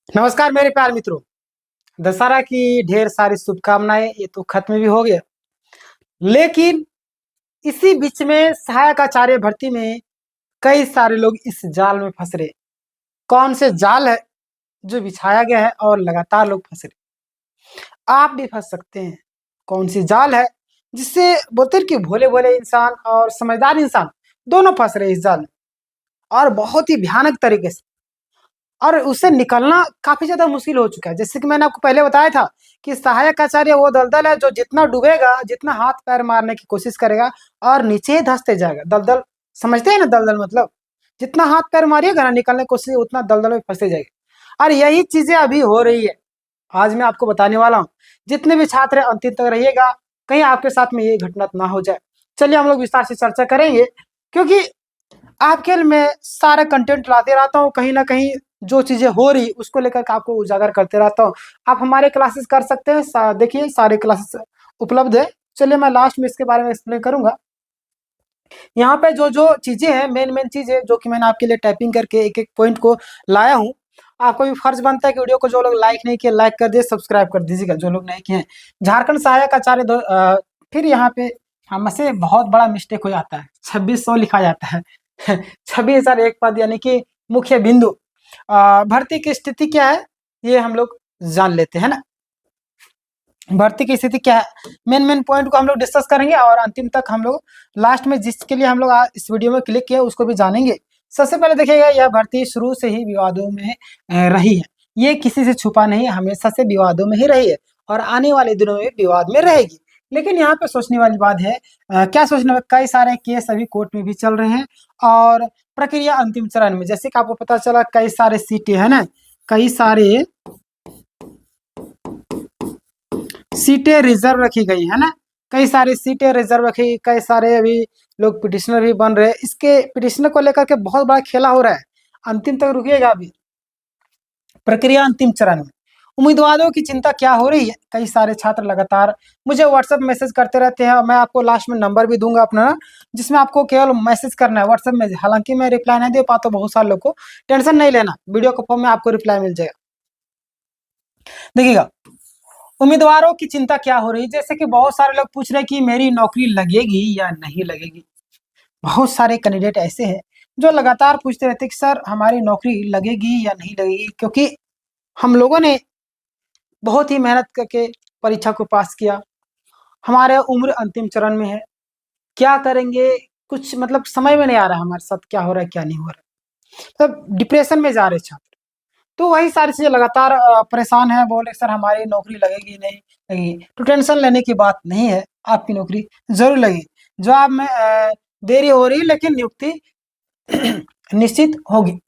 नमस्कार मेरे प्यारे मित्रों। दशहरा की ढेर सारी शुभकामनाएं। ये तो खत्म भी हो गया, लेकिन इसी बीच में सहायक आचार्य भर्ती में कई सारे लोग इस जाल में फंस रहे। कौन से जाल है जो बिछाया गया है और लगातार लोग फंस रहे? आप भी फंस सकते हैं। कौन सी जाल है जिससे बोलते हैं कि भोले भोले इंसान और समझदार इंसान दोनों फंस रहे इस जाल में, और बहुत ही भयानक तरीके से। और उससे निकलना काफ़ी ज़्यादा मुश्किल हो चुका है। जैसे कि मैंने आपको पहले बताया था कि सहायक आचार्य वो दलदल है जो जितना डूबेगा, जितना हाथ-पैर मारने की कोशिश करेगा और नीचे ही धँसते जाएगा। दलदल समझते हैं ना, दलदल मतलब? जितना हाथ-पैर मारिएगा ना निकलने की कोशिश, उतना दलदल में फँसते जाइए। और यही चीज़ें अभी हो रही है। आज मैं आपको बताने वाला हूँ। जितने भी छात्र हैं अंतिम तक रहिएगा, कहीं आपके साथ में ये घटना ना हो जाए। चलिए हम लोग विस्तार से चर्चा करेंगे, क्योंकि आपके लिए मैं सारा कंटेंट लाते रहता हूँ, कहीं न कहीं जो चीज़ें हो रही उसको लेकर के आपको उजागर करते रहता हूँ। आप हमारे क्लासेस कर सकते हैं, देखिए सारे क्लासेस उपलब्ध है। चलिए मैं लास्ट में इसके बारे में एक्सप्लेन करूँगा। यहाँ पे जो चीज़ें हैं, मेन चीज़ें जो कि मैंने आपके लिए टाइपिंग करके एक-एक पॉइंट को लाया हूँ। आपको भी फर्ज़ बनता है कि वीडियो को जो लोग लाइक नहीं किए, लाइक कर दिए, सब्सक्राइब कर दीजिएगा जो लोग नहीं किए हैं। झारखंड सहायक आचार्य फिर यहाँ पे हमसे बहुत बड़ा मिस्टेक हो जाता है, 2600 लिखा जाता है। 26,001 पद यानी कि मुख्य बिंदु। भर्ती की स्थिति क्या है, ये हम लोग जान लेते हैं ना। भर्ती की स्थिति क्या है, मेन पॉइंट को हम लोग डिस्कस करेंगे और अंतिम तक हम लोग लास्ट में जिसके लिए हम लोग इस वीडियो में क्लिक किया उसको भी जानेंगे। सबसे पहले देखिएगा, यह भर्ती शुरू से ही विवादों में रही है। ये किसी से छुपा नहीं है, हमेशा से विवादों में ही रही है और आने वाले दिनों में विवाद में रहेगी। लेकिन यहाँ पे सोचने वाली बात है, क्या सोचने में, कई सारे केस अभी कोर्ट में भी चल रहे हैं और प्रक्रिया अंतिम चरण में। जैसे कि आपको पता चला कई सारे सीटें है ना, कई सारे सीटें रिजर्व रखी गई है ना, कई सारी सीटें रिजर्व रखी, कई सारे अभी लोग पिटिशनर भी बन रहे हैं। इसके पिटिशनर को लेकर के बहुत बड़ा खेला हो रहा है। अंतिम तक रुकिएगा, अभी प्रक्रिया अंतिम चरण में। उम्मीदवारों की चिंता क्या हो रही है, कई सारे छात्र लगातार मुझे व्हाट्सएप मैसेज करते रहते हैं। मैं आपको लास्ट में नंबर भी दूंगा अपना, जिसमें आपको केवल मैसेज करना है व्हाट्सएप में। हालांकि मैं रिप्लाई नहीं दे पाता बहुत सारे लोग को, टेंशन नहीं लेना, वीडियो के फॉर्म में आपको रिप्लाई मिल जाएगा। देखिएगा, उम्मीदवारों की चिंता क्या हो रही है, जैसे कि बहुत सारे लोग पूछ रहे हैं कि मेरी नौकरी लगेगी या नहीं लगेगी। बहुत सारे कैंडिडेट ऐसे हैं जो लगातार पूछते रहते हैं कि सर हमारी नौकरी लगेगी या नहीं लगेगी, क्योंकि हम लोगों ने बहुत ही मेहनत करके परीक्षा को पास किया, हमारे उम्र अंतिम चरण में है, क्या करेंगे, कुछ मतलब समझ में नहीं आ रहा है हमारे साथ क्या हो रहा है क्या नहीं हो रहा है। तब डिप्रेशन में जा रहे छात्र। तो वही सारी चीज़ें लगातार परेशान है, बोले सर हमारी नौकरी लगेगी नहीं लगेगी। तो टेंशन लेने की बात नहीं है, आपकी नौकरी ज़रूर लगेगी। जवाब में देरी हो रही है, लेकिन नियुक्ति निश्चित होगी।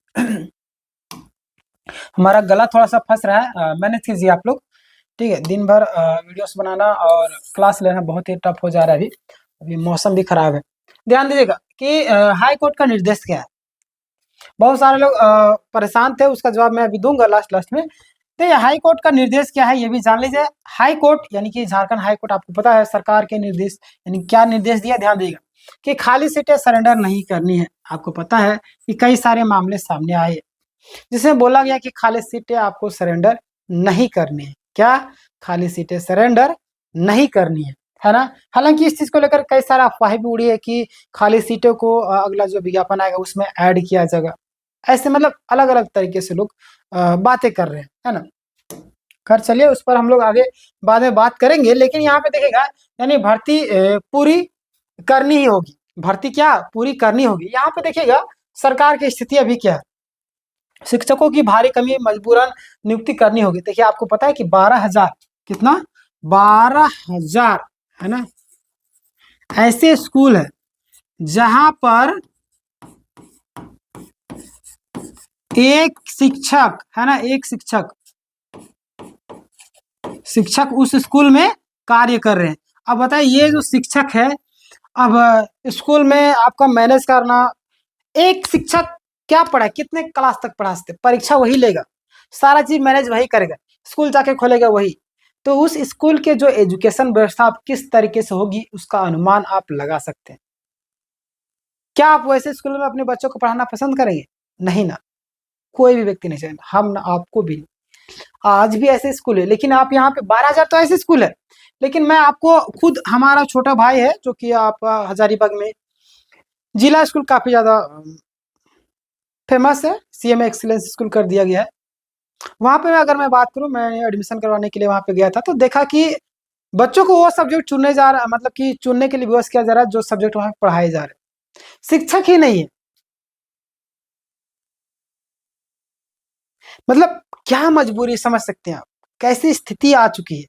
हमारा गला थोड़ा-सा फँस रहा है, मैनेज कीजिए आप लोग, ठीक है? दिन भर वीडियोज़ बनाना और क्लास लेना बहुत ही टफ हो जा रहा है अभी। अभी मौसम भी खराब है। ध्यान दीजिएगा कि हाई कोर्ट का निर्देश क्या है? बहुत सारे लोग परेशान थे, उसका जवाब मैं अभी दूँगा लास्ट में। देखिए, हाई कोर्ट का निर्देश क्या है ये भी जान लीजिए। हाई कोर्ट यानी कि झारखंड हाई कोर्ट, आपको पता है सरकार के निर्देश, यानी क्या निर्देश दिया, ध्यान दीजिएगा कि खाली सीटें सरेंडर नहीं करनी है। आपको पता है कि कई सारे मामले सामने आए, जिसमें बोला गया कि खाली सीटें आपको सरेंडर नहीं करनी है। क्या? खाली सीटें सरेंडर नहीं करनी है ना? हालाँकि इस चीज़ को लेकर कई सारा अफ़वाहें भी उड़ी है कि खाली सीटों को अगला जो विज्ञापन आएगा उसमें ऐड किया जाएगा। ऐसे मतलब अलग-अलग तरीके से लोग बातें कर रहे हैं, है ना? खैर चलिए उस पर हम लोग आगे बाद में बात करेंगे, लेकिन यहाँ पे देखिएगा, यानी भर्ती पूरी करनी ही होगी। भर्ती क्या? पूरी करनी होगी। यहाँ पे देखिएगा सरकार की स्थिति अभी क्या है? शिक्षकों की भारी कमी, मजबूरन नियुक्ति करनी होगी। देखिए आपको पता है कि 12,000 कितना? 12,000 है ना? ऐसे स्कूल है जहाँ पर एक शिक्षक है ना, एक शिक्षक उस स्कूल में कार्य कर रहे हैं। अब बताइए ये जो शिक्षक है, अब स्कूल में आपका मैनेज करना, एक शिक्षक क्या पढ़ाए, कितने क्लास तक पढ़ा सकते, परीक्षा वही लेगा, सारा चीज़ मैनेज वही करेगा, स्कूल जाके खोलेगा वही। तो उस स्कूल के जो एजुकेशन व्यवस्था आप किस तरीके से होगी उसका अनुमान आप लगा सकते हैं। क्या आप वैसे स्कूल में अपने बच्चों को पढ़ाना पसंद करेंगे? नहीं ना, कोई भी व्यक्ति नहीं चाहेगा, हम ना आपको भी। आज भी ऐसे स्कूल है, लेकिन आप यहाँ पे 12,000 तो ऐसे स्कूल है। लेकिन मैं आपको खुद, हमारा छोटा भाई है जो कि आप हजारीबाग में जिला स्कूल काफी ज्यादा फेमस है, सीएम एक्सीलेंस स्कूल कर दिया गया है। वहां पे अगर मैं बात करूं, मैं एडमिशन करवाने के लिए वहां पे गया था, तो देखा कि बच्चों को वो सब्जेक्ट चुनने जा रहा, मतलब कि चुनने के लिए विवश किया जा रहा है जो सब्जेक्ट वहां पे पढ़ाए जा रहे हैं, शिक्षक ही नहीं है। मतलब क्या मजबूरी, समझ सकते हैं आप कैसी स्थिति आ चुकी है।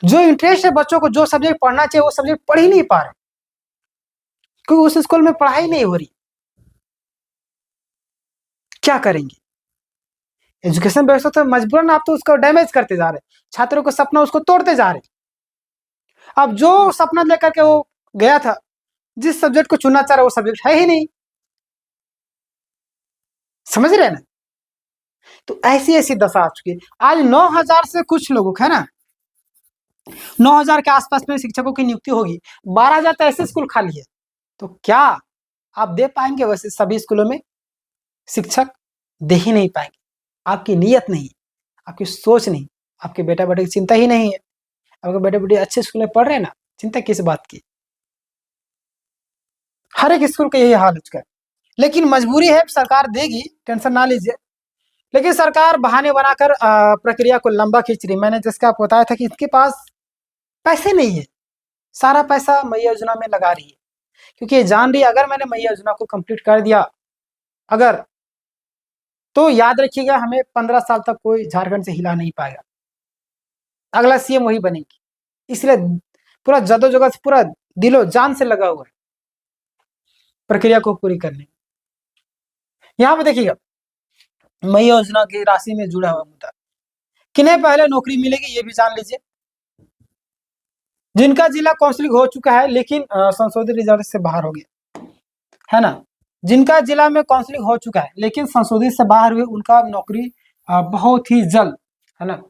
जो इंटरेस्ट है बच्चों को, जो सब्जेक्ट पढ़ना चाहिए वो सब्जेक्ट पढ़ ही नहीं पा रहे, क्योंकि उस स्कूल में पढ़ाई नहीं हो रही। क्या करेंगे? एजुकेशन व्यवस्था तो मजबूरन आप तो उसको डैमेज करते जा रहे हैं, छात्रों का सपना उसको तोड़ते जा रहे हैं। अब जो सपना लेकर के वो गया था, जिस सब्जेक्ट को चुनना चाह रहा है वो सब्जेक्ट है ही नहीं। समझ रहे हैं ना? तो ऐसी ऐसी दशा आ चुकी है। आज 9,000 से कुछ लोगों है ना, 9,000 के आसपास में शिक्षकों की नियुक्ति होगी, 12,000 तो ऐसे स्कूल खाली है। तो क्या आप दे पाएंगे वैसे सभी स्कूलों में शिक्षक? दे ही नहीं पाएंगे। आपकी नीयत नहीं, आपकी सोच नहीं, आपके बेटा बेटे की चिंता ही नहीं है। आपके बेटे बेटे अच्छे स्कूल में पढ़ रहे हैं ना, चिंता किस बात की? हर एक स्कूल का यही हाल हो चुका है। लेकिन मजबूरी है, सरकार देगी, टेंशन ना लीजिए। लेकिन सरकार बहाने बनाकर प्रक्रिया को लंबा खींच रही। मैंने जिसका आपको बताया था कि इसके पास पैसे नहीं है, सारा पैसा मैया योजना में लगा रही है, क्योंकि ये जान रही है अगर मैंने मैया योजना को कंप्लीट कर दिया, अगर, तो याद रखिएगा हमें 15 साल तक कोई झारखंड से हिला नहीं पाएगा, अगला सीएम वही बनेगी। इसलिए पूरा जद्दोजहद, पूरा दिलो जान से लगा हुआ है प्रक्रिया को पूरी करने। यहाँ पे देखिएगा मैया योजना की राशि में जुड़ा हुआ मुद्दा, किन्हें पहले नौकरी मिलेगी ये भी जान लीजिए। जिनका जिला काउंसलिंग हो चुका है लेकिन संशोधित रिजल्ट से बाहर हो गया है ना, जिनका जिला में काउंसलिंग हो चुका है लेकिन संशोधित से बाहर हुए, उनका नौकरी बहुत ही जल्द, है ना,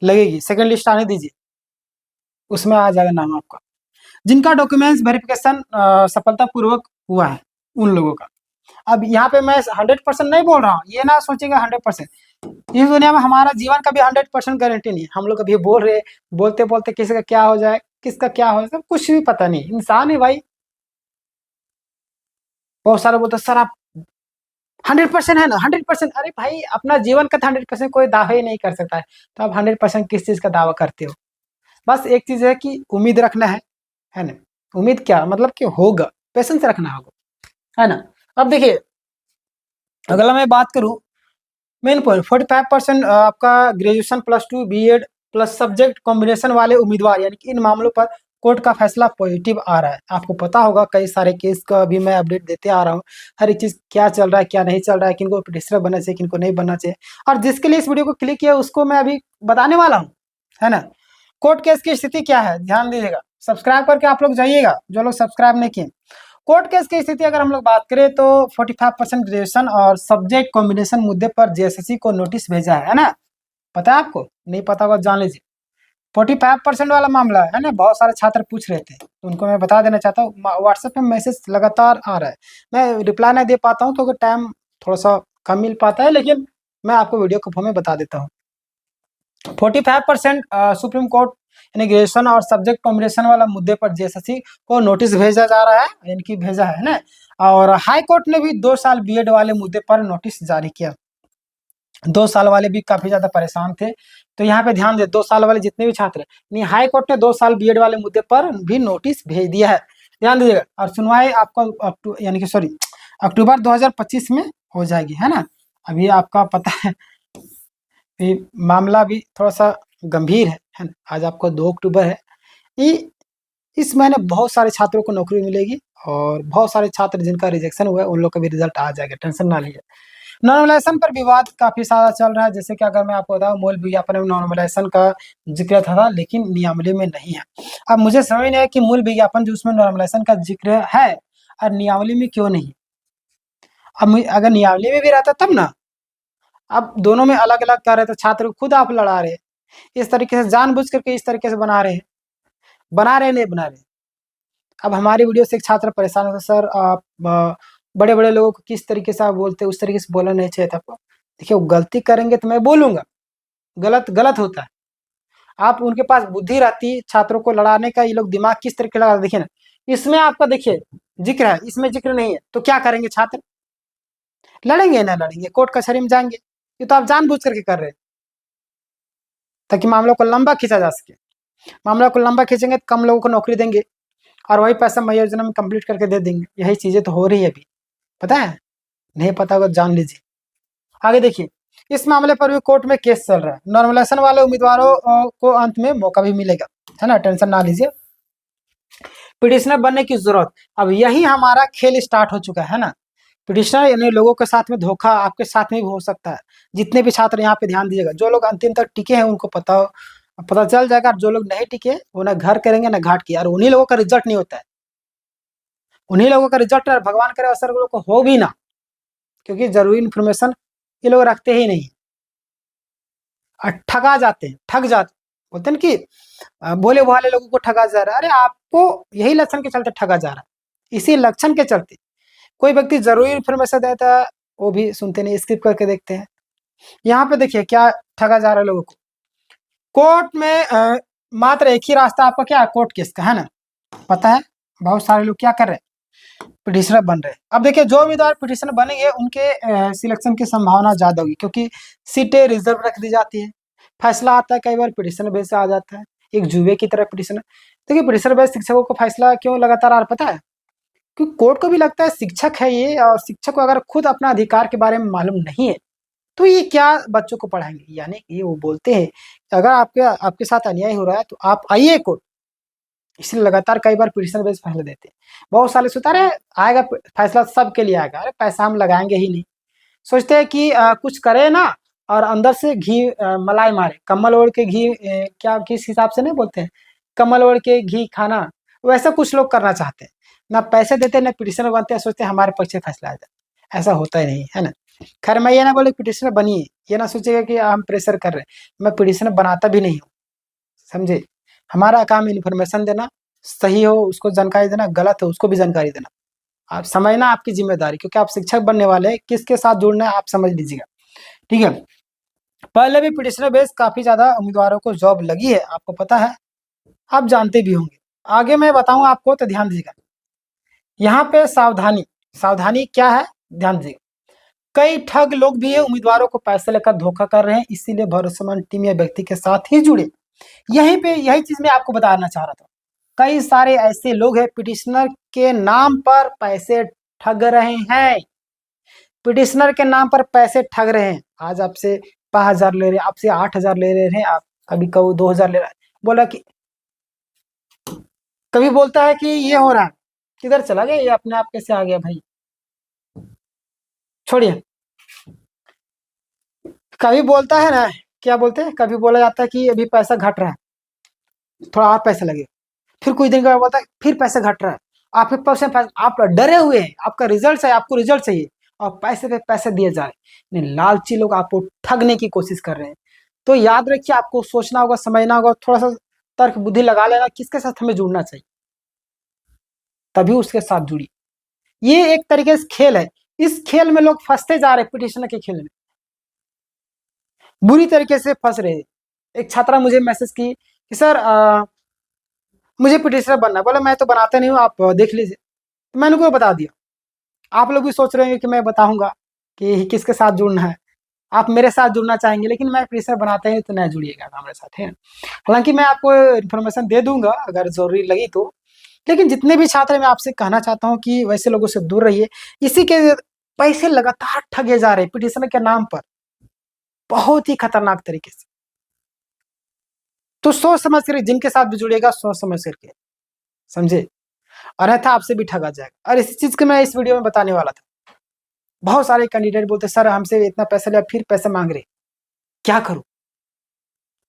लगेगी। सेकंड लिस्ट आने दीजिए, उसमें आ जाएगा नाम आपका। जिनका डॉक्यूमेंट्स वेरिफिकेशन सफलतापूर्वक हुआ है उन लोगों का। अब यहाँ पे मैं 100% नहीं बोल रहा हूँ, ये ना सोचेगा 100%। इस दुनिया में हमारा जीवन का भी 100% गारंटी नहीं है। हम लोग अभी बोल रहे, बोलते बोलते किसी का क्या हो जाए, किसका क्या हो जाए, कुछ भी पता नहीं। इंसान है भाई। बहुत सारे बोलते सर आप 100% है ना, 100%। अरे भाई, अपना जीवन का 100% कोई दावा ही नहीं कर सकता है, तो आप 100% किस चीज का दावा करते हो? बस एक चीज है कि उम्मीद रखना है ना। उम्मीद क्या मतलब कि होगा, पेशेंस रखना होगा, है ना। अब देखिए, अगर मैं बात करूं मेन पॉइंट, 45% आपका graduation +2 B Ed plus subject combination वाले उम्मीदवार, यानी कि इन मामलों पर कोर्ट का फैसला पॉजिटिव आ रहा है। आपको पता होगा कई सारे केस का भी मैं अपडेट देते आ रहा हूँ, हर एक चीज क्या चल रहा है क्या नहीं चल रहा है, किनको पिटिशनर बनना चाहिए किनको नहीं बनना चाहिए, और जिसके लिए इस वीडियो को क्लिक किया उसको मैं अभी बताने वाला हूँ, है ना। कोर्ट केस की स्थिति क्या है ध्यान दीजिएगा, सब्सक्राइब करके आप लोग जाइएगा जो लोग सब्सक्राइब नहीं किए। कोर्ट केस की स्थिति अगर हम लोग बात करें तो 45% ग्रेजुएशन और सब्जेक्ट कॉम्बिनेशन मुद्दे पर जेएसएससी को नोटिस भेजा है ना। पता है आपको? नहीं पता होगा जान लीजिए। 45% वाला मामला है ना, बहुत सारे छात्र पूछ रहे थे, तो उनको मैं बता देना चाहता हूँ। व्हाट्सएप पे मैसेज लगातार आ रहा है, मैं रिप्लाई नहीं दे पाता हूँ तो टाइम थोड़ा सा कम मिल पाता है, लेकिन मैं आपको वीडियो के फॉर्म में बता देता हूँ। 45% सुप्रीम कोर्ट यानी ग्रेजुएशन और सब्जेक्ट कॉम्बिनेशन वाला मुद्दे पर जेएसएससी को नोटिस भेजा जा रहा है, यानी कि भेजा है ना। और हाई कोर्ट ने भी 2 साल बीएड वाले मुद्दे पर नोटिस जारी किया। 2 साल वाले भी काफी ज्यादा परेशान थे, तो यहाँ पे ध्यान दे, 2 साल वाले जितने भी छात्र नहीं, हाई कोर्ट ने 2 साल बीएड वाले मुद्दे पर भी नोटिस भेज दिया है, ध्यान दीजिएगा। और सुनवाई आपको यानी कि सॉरी अक्टूबर 2025 में हो जाएगी, है ना। अभी आपका पता है मामला भी थोड़ा सा गंभीर है ना। आज आपको 2 अक्टूबर है। इस महीने बहुत सारे छात्रों को नौकरी मिलेगी, और बहुत सारे छात्र जिनका रिजेक्शन हुआ है उन लोग का भी रिजल्ट आ जाएगा, टेंशन ना लीजिए। नॉर्मलाइजेशन पर विवाद काफी सारा चल रहा है, जैसे कि अगर मैं आपको बताऊं, मूल विज्ञापन में नॉर्मलाइजेशन का जिक्र था लेकिन नियमावली में नहीं है। अब मुझे समझ नहीं है कि मूल विज्ञापन जो उसमें नॉर्मलाइजेशन का जिक्र है और नियमावली में क्यों नहीं। अब अगर नियमावली में भी रहता तब ना। अब दोनों में अलग अलग कर रहे तो छात्र खुद आप लड़ा रहे, इस तरीके से जानबूझ करके इस तरीके से बना रहे नहीं बना रहे। अब हमारी वीडियो से एक छात्र परेशान होता, सर आप बड़े बड़े लोगों को किस तरीके से आप बोलते, उस तरीके से बोलना नहीं चाहिए था आपको। देखिए, वो गलती करेंगे तो मैं बोलूंगा, गलत गलत होता है। आप उनके पास बुद्धि रहती छात्रों को लड़ाने का, ये लोग दिमाग किस तरीके लगा, देखिए ना इसमें आपका देखिए जिक्र है, इसमें जिक्र नहीं है, तो क्या करेंगे छात्र? लड़ेंगे ना लड़ेंगे, कोर्ट कचहरी में जाएंगे। ये तो आप जानबूझ करके कर रहे हैं ताकि मामलों को लंबा खींचा जा सके। मामला को लंबा खींचेंगे तो कम लोगों को नौकरी देंगे और वही पैसा मई योजना में कंप्लीट करके दे देंगे। यही चीजें तो हो रही है अभी, पता है? नहीं पता होगा जान लीजिए। आगे देखिए, इस मामले पर भी कोर्ट में केस चल रहा है। नॉर्मलाइजेशन वाले उम्मीदवारों को अंत में मौका भी मिलेगा, है ना, टेंशन ना लीजिए। पिटिशनर बनने की जरूरत, अब यही हमारा खेल स्टार्ट हो चुका है ना। पिटिशनर यानी लोगों के साथ में धोखा आपके साथ में भी हो सकता है। जितने भी छात्र यहाँ पे ध्यान दीजिएगा, जो लोग अंतिम तक टिके हैं उनको पता चल जाएगा, जो लोग नहीं टिके वो ना घर करेंगे ना घाट की, और उन्हीं लोगों का रिजल्ट नहीं होता है। उन्हीं लोगों का रिजल्ट भगवान करे असर लोगों को हो भी ना, क्योंकि जरूरी इन्फॉर्मेशन ये लोग रखते ही नहीं और ठगा जाते हैं, ठग जाते बोलते हैं कि भोले भाले लोगों को ठगा जा रहा है। अरे आपको यही लक्षण के चलते ठगा जा रहा है, इसी लक्षण के चलते। कोई व्यक्ति जरूरी इन्फॉर्मेशन देता है वो भी सुनते नहीं, स्किप करके देखते हैं। यहाँ पे देखिए क्या ठगा जा रहा है लोगों को। कोर्ट में मात्र एक ही रास्ता आपका क्या है, कोर्ट केस का, है ना, पता है। बहुत सारे लोग क्या कर रहे हैं, पिटिशनर बन रहे हैं। अब देखिए जो उम्मीदवार पिटिशनर बनेंगे उनके सिलेक्शन की संभावना ज्यादा होगी, क्योंकि सीटें रिजर्व रख दी जाती है। फैसला आता है कई बार पिटिशनर बेस से आ जाता है, एक जुए की तरह पिटिशनर। देखिए पिटिशनर बेस शिक्षकों को फैसला क्यों लगातार आ रहा पता है? क्योंकि कोर्ट को भी लगता है शिक्षक है ये, और शिक्षक को अगर खुद अपना अधिकार के बारे में मालूम नहीं है तो ये क्या बच्चों को पढ़ाएंगे। यानी कि वो बोलते हैं कि अगर आपके साथ अन्याय हो रहा है तो आप आइए कोर्ट। इसलिए लगातार कई बार पिटिशन बेस फैसला देते हैं। बहुत सारे सोचता रहे आएगा फैसला सबके लिए आएगा, अरे पैसा हम लगाएंगे ही नहीं। सोचते हैं कि कुछ करे ना और अंदर से घी मलाई मारे, कम्बल ओढ़ के घी क्या किस हिसाब से नहीं बोलते हैं, कम्बल ओढ़ के घी खाना, वैसा कुछ लोग करना चाहते हैं। ना पैसे देते ना पिटिशनर बनते हैं, सोचते हैं हमारे पक्ष से फैसला आ जाए। ऐसा होता ही नहीं है ना। खैर मैं ये ना बोले पिटिशनर बनिए, ये ना सोचेगा कि हम प्रेशर कर रहे हैं। मैं पिटिशनर बनाता भी नहीं हूँ, समझे। हमारा काम इन्फॉर्मेशन देना, सही हो उसको जानकारी देना, गलत हो उसको भी जानकारी देना। आप समझना आपकी जिम्मेदारी, क्योंकि आप शिक्षक बनने वाले हैं, किसके साथ जुड़ना है आप समझ लीजिएगा, ठीक है। पहले भी पिटिशनर बेस काफी ज्यादा उम्मीदवारों को जॉब लगी है, आपको पता है, आप जानते भी होंगे। आगे मैं बताऊंगा आपको तो ध्यान दीजिएगा। यहाँ पे सावधानी, सावधानी क्या है ध्यान दीजिएगा। कई ठग लोग भी है उम्मीदवारों को पैसे लेकर धोखा कर रहे हैं, इसीलिए भरोसेमंद टीम या व्यक्ति के साथ ही जुड़े। यहीं पे यही चीज मैं आपको बताना चाह रहा था। कई सारे ऐसे लोग हैं पिटिशनर के नाम पर पैसे ठग रहे हैं, पिटिशनर के नाम पर पैसे ठग रहे हैं। आज आपसे 5,000 ले रहे हैं, आपसे 8,000 ले रहे हैं, आप कभी कभी 2,000 ले रहा है, बोला कि कभी बोलता है कि ये हो रहा है, किधर चला गया ये, अपने आप कैसे आ गया भाई, छोड़िए। कभी बोलता है ना, क्या बोलते हैं, कभी बोला जाता है कि अभी पैसा घट रहा है, थोड़ा और पैसा लगे, फिर कुछ दिन के बाद बोलता है फिर पैसा घट रहा है। आपके पास आप डरे हुए हैं, आपका रिजल्ट है, आपको रिजल्ट चाहिए और पैसे पे पैसे दिए जा रहे हैं। लालची लोग आपको ठगने की कोशिश कर रहे हैं। तो याद रखिए आपको सोचना होगा, समझना होगा, थोड़ा सा तर्क बुद्धि लगा लेना, किसके साथ हमें जुड़ना चाहिए, तभी उसके साथ जुड़ी। ये एक तरीके से खेल है, इस खेल में लोग फंसते जा रहे हैं, पिटिशनर के खेल में बुरी तरीके से फंस रहे हैं। एक छात्रा मुझे मैसेज की कि सर मुझे पिटिशनर बनना है। बोला मैं तो बनाते नहीं हूँ, आप देख लीजिए। तो मैंने उनको बता दिया। आप लोग भी सोच रहे हैं कि मैं बताऊंगा कि किसके साथ जुड़ना है, आप मेरे साथ जुड़ना चाहेंगे, लेकिन मैं पिटिशनर बनाते हैं तो नहीं जुड़िएगा हमारे साथ, है। हालांकि मैं आपको इन्फॉर्मेशन दे दूंगा अगर जरूरी लगी तो, लेकिन जितने भी छात्र मैं आपसे कहना चाहता हूँ कि वैसे लोगों से दूर रहिए। इसी के पैसे लगातार ठगे जा रहे हैं पिटिशनर के नाम पर, बहुत ही खतरनाक तरीके से। तो सोच समझ कर जिनके साथ भी जुड़ेगा, सोच समझ करके, समझे, अन्यथा आपसे भी ठगा जाएगा। और इसी चीज को मैं इस वीडियो में बताने वाला था। बहुत सारे कैंडिडेट बोलते सर हमसे इतना पैसा लिया फिर पैसे मांग रहे, क्या करूं।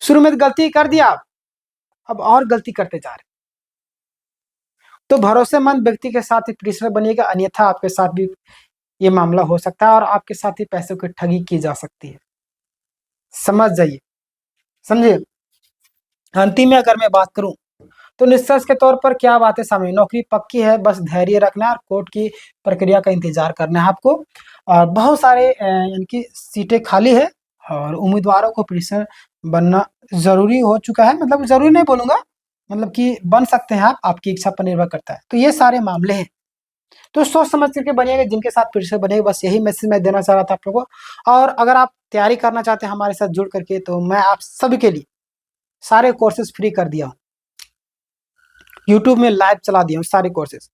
शुरू में तो गलती कर दिया आप, अब और गलती करते जा रहे। तो भरोसेमंद व्यक्ति के साथ ही पिटिशनर बनिएगा, अन्यथा आपके साथ भी ये मामला हो सकता है और आपके साथ ही पैसों की ठगी की जा सकती है, समझ जाइए, समझे। अंतिम में अगर मैं बात करूं तो निष्कर्ष के तौर पर क्या बातें सामने, नौकरी पक्की है, बस धैर्य रखना है और कोर्ट की प्रक्रिया का इंतजार करना है आपको। और बहुत सारे यानी कि सीटें खाली है और उम्मीदवारों को प्रोफेसर बनना ज़रूरी हो चुका है, मतलब ज़रूरी नहीं बोलूँगा, मतलब कि बन सकते हैं आप, आपकी इच्छा पर निर्भर करता है। तो ये सारे मामले हैं। तो सोच समझ करके बनिएगा, जिनके साथ प्रोफेसर बनेगा, बस यही मैसेज मैं देना चाह रहा था आप लोगों को। और अगर आप तैयारी करना चाहते हैं हमारे साथ जुड़ करके, तो मैं आप सभी के लिए सारे कोर्सेज फ्री कर दिया हूँ। यूट्यूब में लाइव चला दिया हूँ सारे कोर्सेज।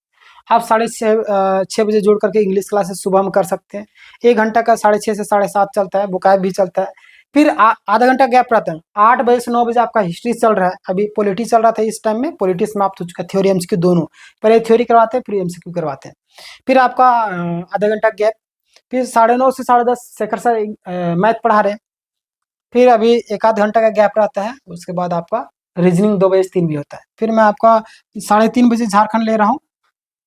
आप 6:30 बजे जुड़ करके इंग्लिश क्लासेस सुबह में कर सकते हैं। 1 घंटा का 6:30 से 7:30 चलता है, बुकाय भी चलता है। फिर आधा घंटा गैप रहता है। 8 बजे से 9 बजे आपका हिस्ट्री चल रहा है। अभी पॉलिटी चल रहा था इस टाइम में, पॉलिटी समाप्त हो चुका है, थ्योरी एमसीक्यू दोनों। पहले थ्योरी करवाते हैं, फिर एमसीक्यू करवाते हैं। फिर आपका आधा घंटा गैप, फिर 9:30 से 10:30 शेखर सर मैथ पढ़ा रहे हैं। फिर अभी 1 आध घंटा का गैप रहता है, उसके बाद आपका रीजनिंग 2 बजे से 3 भी होता है। फिर मैं आपका 3:30 बजे झारखंड ले रहा हूँ,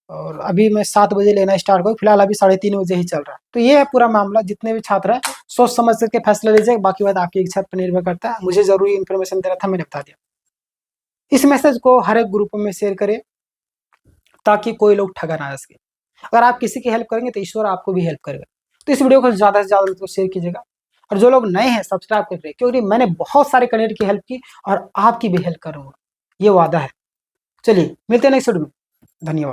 और अभी मैं 7 बजे लेना स्टार्ट करूँ। फिलहाल अभी 3:30 बजे ही चल रहा है। तो ये है पूरा मामला। जितने भी छात्र हैं सोच समझ करके फैसला लीजिए, बाकी बात आपकी इच्छा पर निर्भर करता है। मुझे जरूरी इन्फॉर्मेशन देना था, मैंने बता दिया। इस मैसेज को हर एक ग्रुप में शेयर करें, ताकि कोई लोग ठगा ना जा सके। अगर आप किसी की हेल्प करेंगे तो ईश्वर आपको भी हेल्प करेगा। तो इस वीडियो को ज़्यादा से ज़्यादा तो शेयर कीजिएगा, और जो लोग नए हैं सब्सक्राइब करके, क्योंकि मैंने बहुत सारे कैंडिडेट की हेल्प की और आपकी भी हेल्प करूँगा, ये वादा है। चलिए मिलते हैं नेक्स्ट वीडियो में। धन्यवाद।